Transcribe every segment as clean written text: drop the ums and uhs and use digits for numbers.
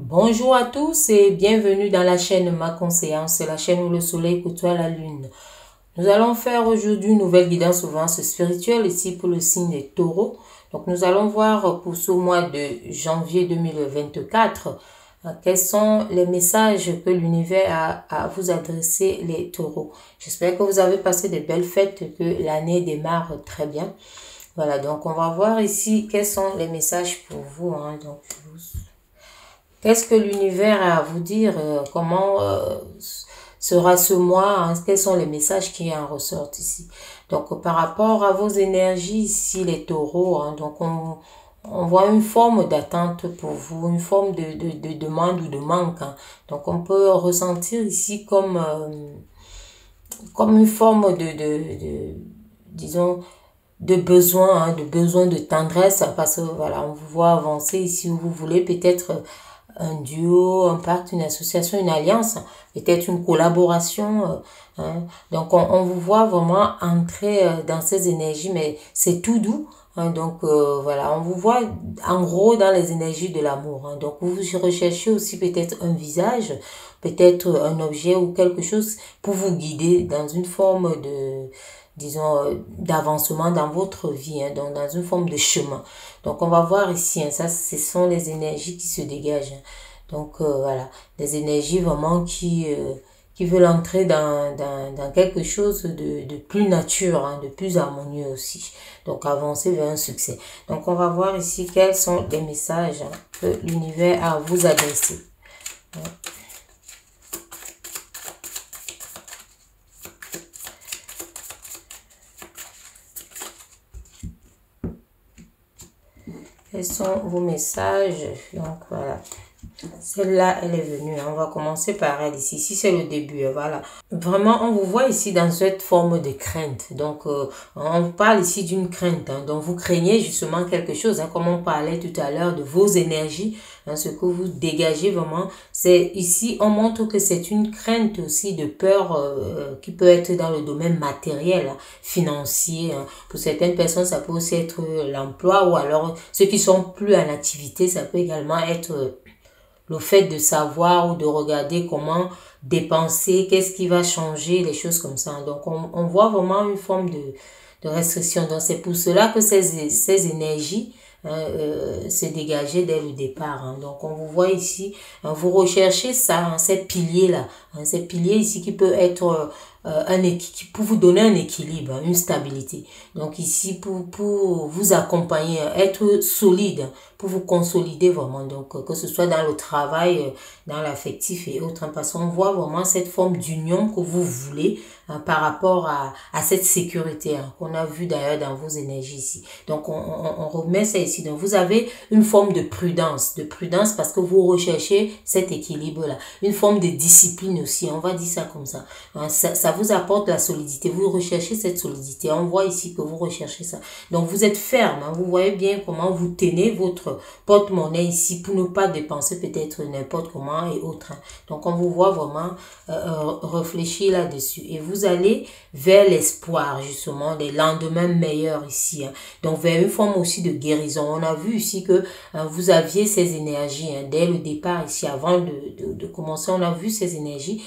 Bonjour à tous et bienvenue dans la chaîne Ma Conseillance, la chaîne où le soleil côtoie la lune. Nous allons faire aujourd'hui une nouvelle guidance aux voyances spirituelles ici pour le signe des taureaux. Donc nous allons voir pour ce mois de janvier 2024 quels sont les messages que l'univers a à vous adresser les taureaux. J'espère que vous avez passé de belles fêtes, que l'année démarre très bien. Voilà, donc on va voir ici quels sont les messages pour vous. Qu'est-ce que l'univers a à vous dire? Comment sera ce mois? Quels sont les messages qui en ressortent ici? Donc, par rapport à vos énergies ici, les taureaux, donc on voit une forme d'attente pour vous, une forme de demande ou de manque. Donc, on peut ressentir ici comme une forme disons, de besoin de tendresse, parce que voilà, on vous voit avancer ici où vous voulez peut-être un duo, un pacte, une association, une alliance, peut-être une collaboration. Donc, on vous voit vraiment entrer dans ces énergies, mais c'est tout doux. Donc, voilà, on vous voit en gros dans les énergies de l'amour. Donc, vous recherchez aussi peut-être un visage, peut-être un objet ou quelque chose pour vous guider dans une forme disons, d'avancement dans votre vie, donc dans une forme de chemin. Donc, on va voir ici, ça, ce sont les énergies qui se dégagent. Donc, voilà, des énergies vraiment qui veulent entrer dans quelque chose de plus nature, de plus harmonieux aussi. Donc, avancer vers un succès. Donc, on va voir ici quels sont les messages que l'univers a à vous adresser. Quels sont vos messages? Donc, voilà. Celle-là, elle est venue. On va commencer par elle ici. Ici, c'est le début. Voilà. Vraiment, on vous voit ici dans cette forme de crainte. Donc, on parle ici d'une crainte. Donc, vous craignez justement quelque chose. Comme on parlait tout à l'heure de vos énergies. Ce que vous dégagez vraiment. C'est ici, on montre que c'est une crainte aussi de peur qui peut être dans le domaine matériel, financier. Pour certaines personnes, ça peut aussi être l'emploi ou alors ceux qui sont plus en activité, ça peut également être le fait de savoir ou de regarder comment dépenser, qu'est-ce qui va changer, les choses comme ça. Donc, on voit vraiment une forme de restriction. Donc, c'est pour cela que ces énergies se dégager dès le départ. Donc, on vous voit ici, vous recherchez ça, ces piliers-là, ces piliers ici qui peut être pour vous donner un équilibre, une stabilité. Donc, ici, pour vous accompagner, être solide, pour vous consolider vraiment. Donc, que ce soit dans le travail, dans l'affectif et autres, parce qu'on voit vraiment cette forme d'union que vous voulez par rapport à cette sécurité qu'on a vu d'ailleurs dans vos énergies ici. Donc, on remet ça ici. Donc, vous avez une forme de prudence parce que vous recherchez cet équilibre-là. Une forme de discipline aussi, on va dire ça comme ça. Ça vous apporte la solidité. Vous recherchez cette solidité. On voit ici que vous recherchez ça. Donc, vous êtes ferme. Vous voyez bien comment vous tenez votre porte-monnaie ici pour ne pas dépenser peut-être n'importe comment et autres. Donc, on vous voit vraiment réfléchir là-dessus. Et vous allez vers l'espoir, justement, des lendemains meilleurs ici. Donc, vers une forme aussi de guérison. On a vu ici que vous aviez ces énergies dès le départ ici, avant de commencer. On a vu ces énergies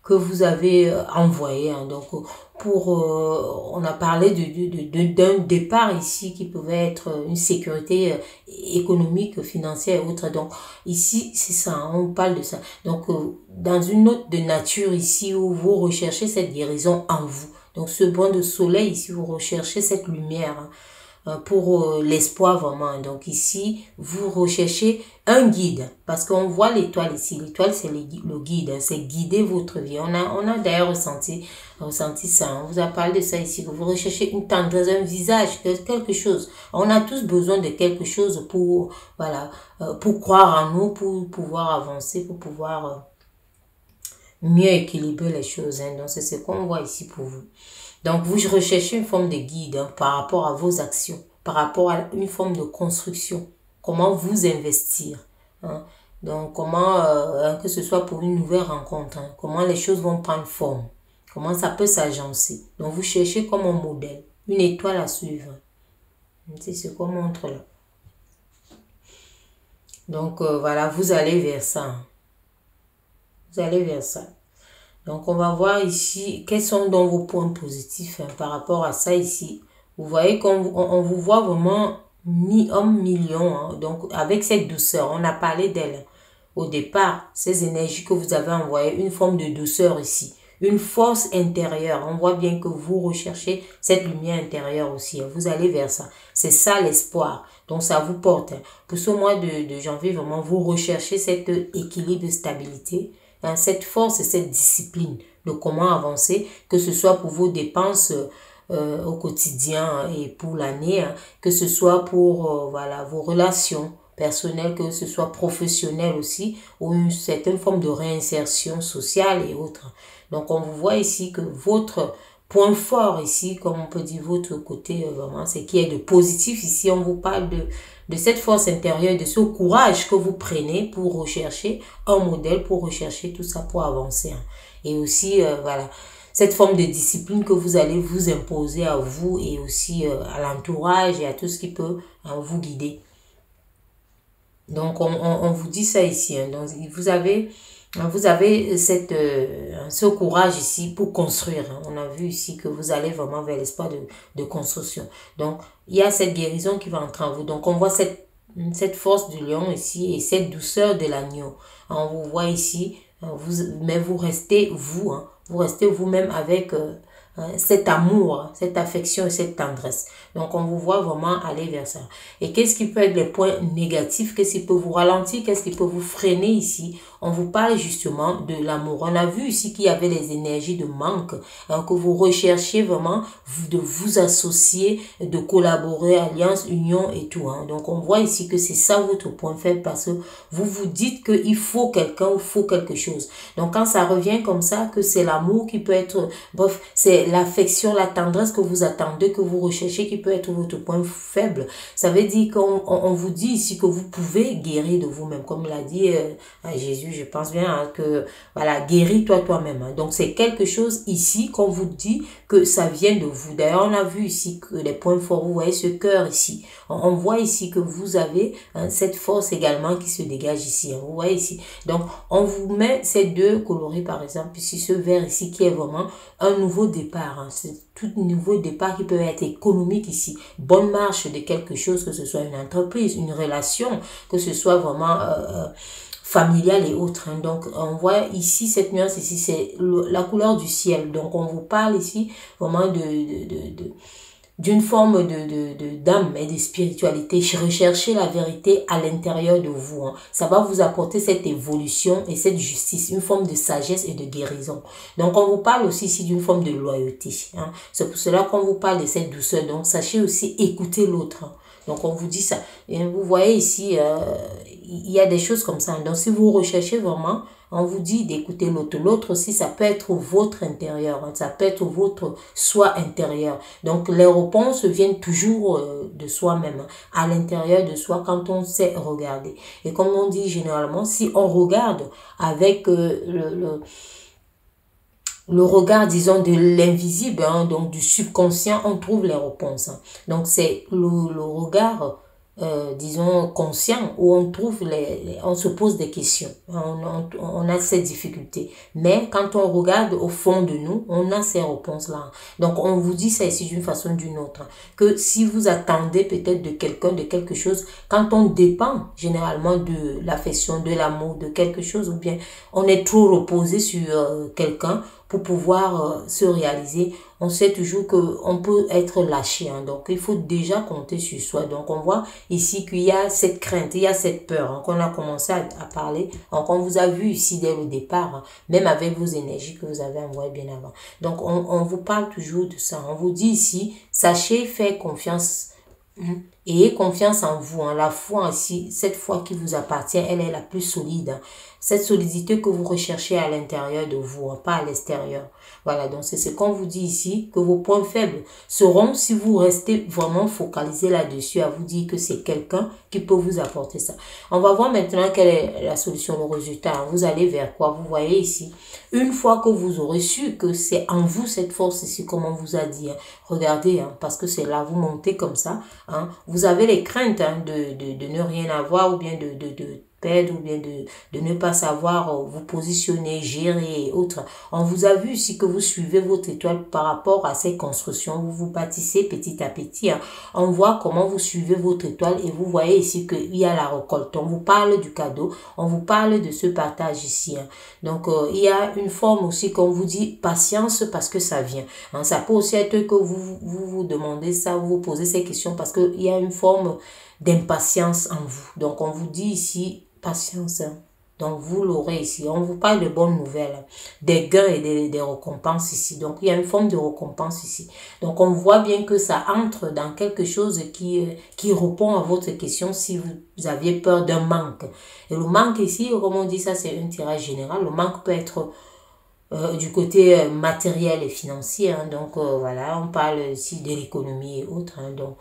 que vous avez envoyées. Donc, on a parlé d'un départ ici qui pouvait être une sécurité économique, financière et autres. Donc, ici, c'est ça, on parle de ça. Donc, dans une note de nature ici où vous recherchez cette guérison en vous. Donc, ce brin de soleil ici, vous recherchez cette lumière pour l'espoir vraiment. Donc ici, vous recherchez un guide parce qu'on voit l'étoile ici. L'étoile, c'est le guide, c'est guider votre vie. On a d'ailleurs ressenti ça. On vous a parlé de ça ici. Vous recherchez une tendresse, un visage, quelque chose. On a tous besoin de quelque chose pour, voilà, pour croire en nous, pour pouvoir avancer, pour pouvoir mieux équilibrer les choses. Donc, c'est ce qu'on voit ici pour vous. Donc, vous recherchez une forme de guide par rapport à vos actions, par rapport à une forme de construction. Comment vous investir. Donc, comment, que ce soit pour une nouvelle rencontre, comment les choses vont prendre forme. Comment ça peut s'agencer. Donc, vous cherchez comme un modèle, une étoile à suivre. C'est ce qu'on montre là. Donc, voilà, vous allez vers ça. Vous allez vers ça. Donc, on va voir ici quels sont donc vos points positifs par rapport à ça ici. Vous voyez qu'on vous voit vraiment mi-homme, mi-lion. Donc, avec cette douceur, on a parlé d'elle. Au départ, ces énergies que vous avez envoyées, une forme de douceur ici. Une force intérieure. On voit bien que vous recherchez cette lumière intérieure aussi. Vous allez vers ça. C'est ça l'espoir. Donc, ça vous porte. Pour ce mois de janvier, vraiment, vous recherchez cet équilibre de stabilité, cette force et cette discipline de comment avancer, que ce soit pour vos dépenses au quotidien et pour l'année, que ce soit pour voilà, vos relations personnelles, que ce soit professionnel aussi, ou une certaine forme de réinsertion sociale et autres. Donc, on vous voit ici que votre point fort ici, comme on peut dire votre côté vraiment, c'est qu'il y a de positif ici. On vous parle de cette force intérieure, de ce courage que vous prenez pour rechercher un modèle, pour rechercher tout ça, pour avancer. Et aussi, voilà, cette forme de discipline que vous allez vous imposer à vous et aussi à l'entourage et à tout ce qui peut vous guider. Donc, on vous dit ça ici. Donc, vous avez ce courage ici pour construire. On a vu ici que vous allez vraiment vers l'espoir de construction. Donc, il y a cette guérison qui va entrer en vous. Donc, on voit cette force du lion ici et cette douceur de l'agneau. On vous voit ici, mais vous restez vous. Vous restez vous-même avec cet amour, cette affection et cette tendresse. Donc, on vous voit vraiment aller vers ça. Et qu'est-ce qui peut être les points négatifs? Qu'est-ce qui peut vous ralentir? Qu'est-ce qui peut vous freiner ici? On vous parle justement de l'amour. On a vu ici qu'il y avait les énergies de manque, que vous recherchiez vraiment de vous associer, de collaborer, alliance, union et tout. Donc, on voit ici que c'est ça votre point faible parce que vous vous dites qu'il faut quelqu'un, il faut quelque chose. Donc, quand ça revient comme ça, que c'est l'amour qui peut être, bref, c'est l'affection, la tendresse que vous attendez, que vous recherchez, qui peut être votre point faible. Ça veut dire qu'on vous dit ici que vous pouvez guérir de vous-même. Comme l'a dit Jésus, je pense bien que, voilà, guéris-toi toi-même. Donc, c'est quelque chose ici qu'on vous dit que ça vient de vous. D'ailleurs, on a vu ici que les points forts, vous voyez ce cœur ici. On voit ici que vous avez cette force également qui se dégage ici. Vous voyez ici. Donc, on vous met ces deux coloris, par exemple, ici, ce vert ici qui est vraiment un nouveau départ. C'est tout nouveau départ qui peut être économique ici. Bonne marche de quelque chose, que ce soit une entreprise, une relation, que ce soit vraiment familial et autres. Donc, on voit ici, cette nuance ici, c'est la couleur du ciel. Donc, on vous parle ici vraiment d'une forme d'âme et de spiritualité. Recherchez la vérité à l'intérieur de vous. Ça va vous apporter cette évolution et cette justice, une forme de sagesse et de guérison. Donc, on vous parle aussi ici d'une forme de loyauté. C'est pour cela qu'on vous parle de cette douceur. Donc, sachez aussi écouter l'autre. Donc, on vous dit ça. Et vous voyez ici, il y a des choses comme ça. Donc, si vous recherchez vraiment, on vous dit d'écouter l'autre. L'autre aussi, ça peut être votre intérieur. Ça peut être votre soi intérieur. Donc, les réponses viennent toujours de soi-même. À l'intérieur de soi, quand on sait regarder. Et comme on dit généralement, si on regarde avec le regard, disons, de l'invisible, donc du subconscient, on trouve les réponses. Donc, c'est le regard, disons, conscient, où on trouve on se pose des questions. On a ces difficultés. Mais quand on regarde au fond de nous, on a ces réponses-là. Donc, on vous dit ça ici d'une façon ou d'une autre. Que si vous attendez peut-être de quelqu'un, de quelque chose, quand on dépend généralement de l'affection, de l'amour, de quelque chose, ou bien on est trop reposé sur quelqu'un, pour pouvoir se réaliser, on sait toujours qu'on peut être lâché. Donc, il faut déjà compter sur soi. Donc, on voit ici qu'il y a cette crainte, il y a cette peur qu'on a commencé à parler. Donc, on vous a vu ici dès le départ, même avec vos énergies que vous avez envoyées bien avant. Donc, on vous parle toujours de ça. On vous dit ici, sachez faire confiance. Ayez confiance en vous. La foi ici, cette foi qui vous appartient, elle est la plus solide. Cette solidité que vous recherchez à l'intérieur de vous, pas à l'extérieur. Voilà, donc c'est ce qu'on vous dit ici, que vos points faibles seront si vous restez vraiment focalisé là-dessus, à vous dire que c'est quelqu'un qui peut vous apporter ça. On va voir maintenant quelle est la solution, le résultat. Vous allez vers quoi? Vous voyez ici, une fois que vous aurez su que c'est en vous cette force ici, comme on vous a dit, regardez, parce que c'est là, vous montez comme ça, vous vous avez les craintes de ne rien avoir ou bien de perdre ou bien de ne pas savoir vous positionner, gérer et autres. On vous a vu ici que vous suivez votre étoile par rapport à ces constructions. Vous vous bâtissez petit à petit. Hein. On voit comment vous suivez votre étoile et vous voyez ici qu'il y a la récolte. On vous parle du cadeau. On vous parle de ce partage ici. Hein. Donc, il y a une forme aussi qu'on vous dit patience parce que ça vient. Hein. Ça peut aussi être que vous demandez ça, vous vous posez ces questions parce qu'il y a une forme d'impatience en vous. Donc, on vous dit ici patience. Hein. Donc, vous l'aurez ici. On vous parle de bonnes nouvelles, des gains et des récompenses ici. Donc, il y a une forme de récompense ici. Donc, on voit bien que ça entre dans quelque chose qui répond à votre question si vous aviez peur d'un manque. Et le manque ici, comme on dit, ça c'est un tirage général. Le manque peut être du côté matériel et financier. Hein. Donc, voilà, on parle ici de l'économie et autres. Hein. Donc,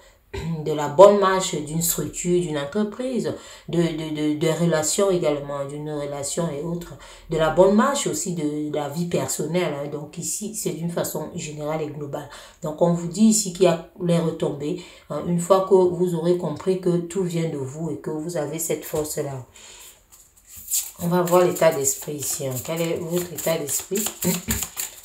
de la bonne marche d'une structure, d'une entreprise, de relations également, d'une relation et autres, de la bonne marche aussi de la vie personnelle. Hein. Donc ici, c'est d'une façon générale et globale. Donc on vous dit ici qu'il y a les retombées, hein, une fois que vous aurez compris que tout vient de vous et que vous avez cette force-là. On va voir l'état d'esprit ici. Hein. Quel est votre état d'esprit?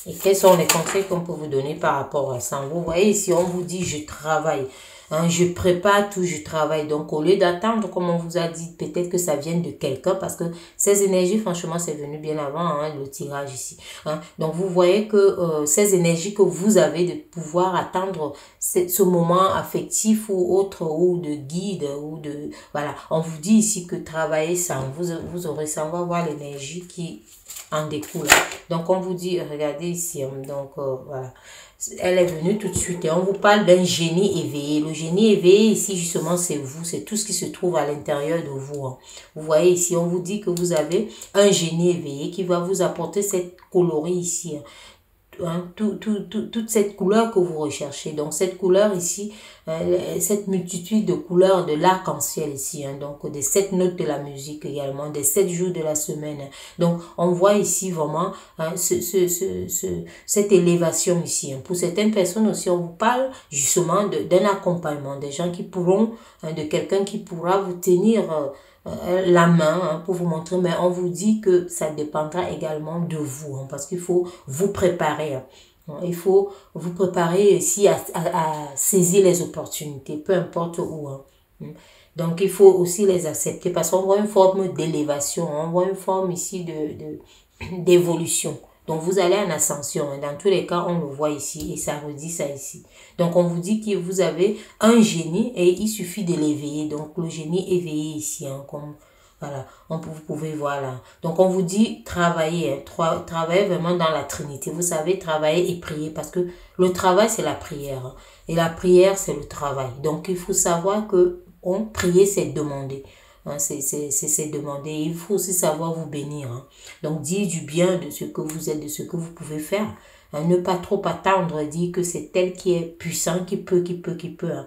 Et quels sont les conseils qu'on peut vous donner par rapport à ça? Vous voyez ici, on vous dit « je travaille ». Hein, je prépare tout, je travaille. Donc, au lieu d'attendre, comme on vous a dit, peut-être que ça vienne de quelqu'un parce que ces énergies, franchement, c'est venu bien avant hein, le tirage ici. Hein. Donc, vous voyez que ces énergies que vous avez de pouvoir attendre ce moment affectif ou autre, ou de guide, ou de... Voilà, on vous dit ici que travailler ça, vous aurez ça, on va voir l'énergie qui en découle. Donc, on vous dit, regardez ici, donc, voilà. Elle est venue tout de suite et on vous parle d'un génie éveillé. Le génie éveillé ici justement c'est vous, c'est tout ce qui se trouve à l'intérieur de vous. Hein. Vous voyez ici, on vous dit que vous avez un génie éveillé qui va vous apporter cette colorie ici. Hein. Hein, toute cette couleur que vous recherchez. Donc, cette couleur ici, cette multitude de couleurs de l'arc-en-ciel ici. Hein, donc, des 7 notes de la musique également, des 7 jours de la semaine. Hein. Donc, on voit ici vraiment hein, cette élévation ici. Hein. Pour certaines personnes aussi, on vous parle justement d'un accompagnement, des gens qui pourront, hein, de quelqu'un qui pourra vous tenir la main hein, pour vous montrer, mais on vous dit que ça dépendra également de vous, hein, parce qu'il faut vous préparer. Hein. Il faut vous préparer ici à saisir les opportunités, peu importe où. Hein. Donc, il faut aussi les accepter parce qu'on voit une forme d'élévation, on voit une forme ici d'évolution. Donc, vous allez en ascension. Hein. Dans tous les cas, on le voit ici et ça redit ça ici. Donc, on vous dit que vous avez un génie et il suffit de l'éveiller. Donc, le génie éveillé ici, hein, comme voilà, vous pouvez voir là. Donc, on vous dit travailler, hein, travailler vraiment dans la Trinité. Vous savez, travailler et prier parce que le travail, c'est la prière. Hein, et la prière, c'est le travail. Donc, il faut savoir que prier, c'est demander. Hein, c'est demander. Il faut aussi savoir vous bénir. Hein. Donc, dire du bien de ce que vous êtes, de ce que vous pouvez faire. Hein, ne pas trop attendre, dire que c'est elle qui est puissant, qui peut. Hein.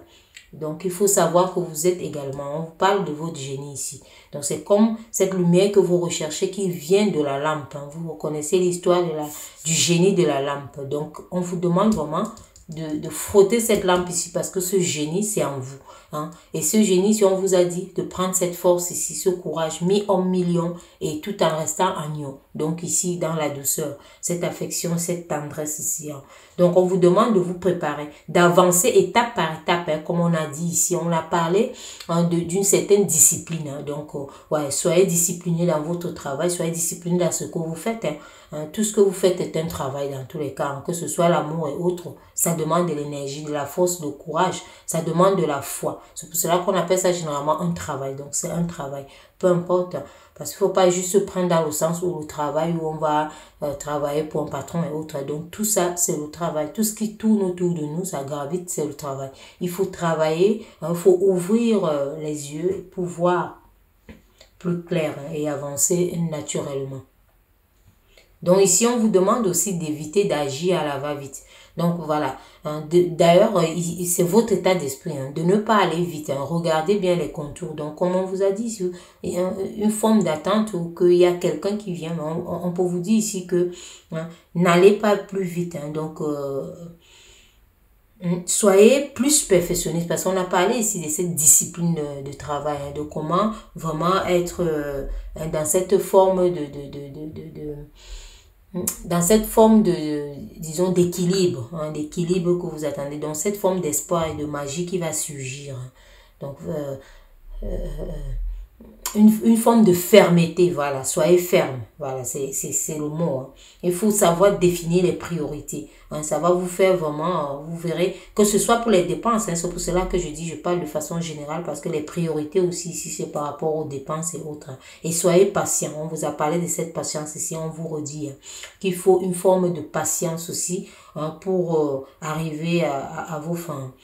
Donc, il faut savoir que vous êtes également. On vous parle de votre génie ici. Donc, c'est comme cette lumière que vous recherchez qui vient de la lampe. Hein. Vous reconnaissez l'histoire du génie de la lampe. Donc, on vous demande vraiment de frotter cette lampe ici parce que ce génie, c'est en vous. Hein. Et ce génie, si on vous a dit de prendre cette force ici, ce courage, mi-homme, mi-lion, et tout en restant agneau. Donc ici, dans la douceur, cette affection, cette tendresse ici. Hein. Donc on vous demande de vous préparer, d'avancer étape par étape, hein, comme on a dit ici. On a parlé hein, d'une certaine discipline. Hein. Donc, ouais, soyez discipliné dans votre travail, soyez discipliné dans ce que vous faites. Hein. Tout ce que vous faites est un travail dans tous les cas, hein, que ce soit l'amour et autres. Ça demande de l'énergie, de la force, du courage. Ça demande de la foi. C'est pour cela qu'on appelle ça généralement un travail. Donc, c'est un travail. Peu importe. Parce qu'il ne faut pas juste se prendre dans le sens où le travail, où on va travailler pour un patron et autres. Donc, tout ça, c'est le travail. Tout ce qui tourne autour de nous, ça gravite, c'est le travail. Il faut travailler, il faut ouvrir les yeux pour voir plus clair hein, et avancer naturellement. Donc ici, on vous demande aussi d'éviter d'agir à la va-vite. Donc voilà, hein, d'ailleurs, c'est votre état d'esprit, hein, de ne pas aller vite. Hein, regardez bien les contours. Donc comme on vous a dit, une forme d'attente ou qu'il y a quelqu'un qui vient, on peut vous dire ici que hein, n'allez pas plus vite. Hein, donc Soyez plus perfectionniste parce qu'on a parlé ici de cette discipline de travail, hein, de comment vraiment être dans cette forme dans cette forme disons, d'équilibre, hein, d'équilibre que vous attendez, dans cette forme d'espoir et de magie qui va surgir. Donc, une forme de fermeté, voilà, soyez ferme, voilà, c'est le mot. Hein. Il faut savoir définir les priorités, hein, ça va vous faire vraiment, vous verrez, que ce soit pour les dépenses, hein, c'est pour cela que je dis, je parle de façon générale, parce que les priorités aussi, ici, c'est par rapport aux dépenses et autres. Hein. Et soyez patient, on vous a parlé de cette patience ici, on vous redit hein, qu'il faut une forme de patience aussi hein, pour arriver à vos fins.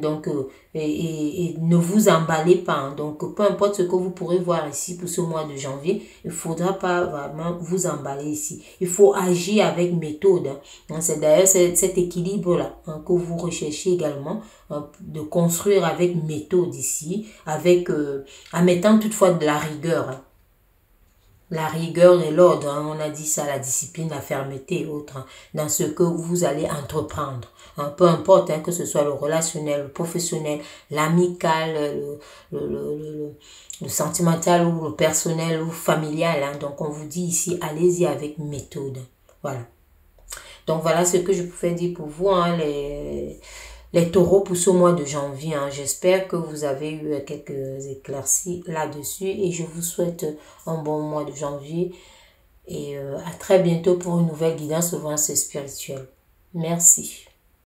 Donc, et ne vous emballez pas. Hein. Donc, peu importe ce que vous pourrez voir ici pour ce mois de janvier, il ne faudra pas vraiment vous emballer ici. Il faut agir avec méthode. Hein. C'est d'ailleurs cet équilibre-là hein, que vous recherchez également, hein, de construire avec méthode ici, avec, en mettant toutefois de la rigueur. Hein. La rigueur et l'ordre, hein, on a dit ça, la discipline, la fermeté et autres, hein, dans ce que vous allez entreprendre. Hein, peu importe hein, que ce soit le relationnel, le professionnel, l'amical, le sentimental ou le personnel ou familial. Hein, donc on vous dit ici, allez-y avec méthode. Voilà. Donc voilà ce que je pouvais dire pour vous, hein, les taureaux pour ce mois de janvier. Hein. J'espère que vous avez eu quelques éclaircies là-dessus et je vous souhaite un bon mois de janvier et à très bientôt pour une nouvelle guidance au spirituel. Merci.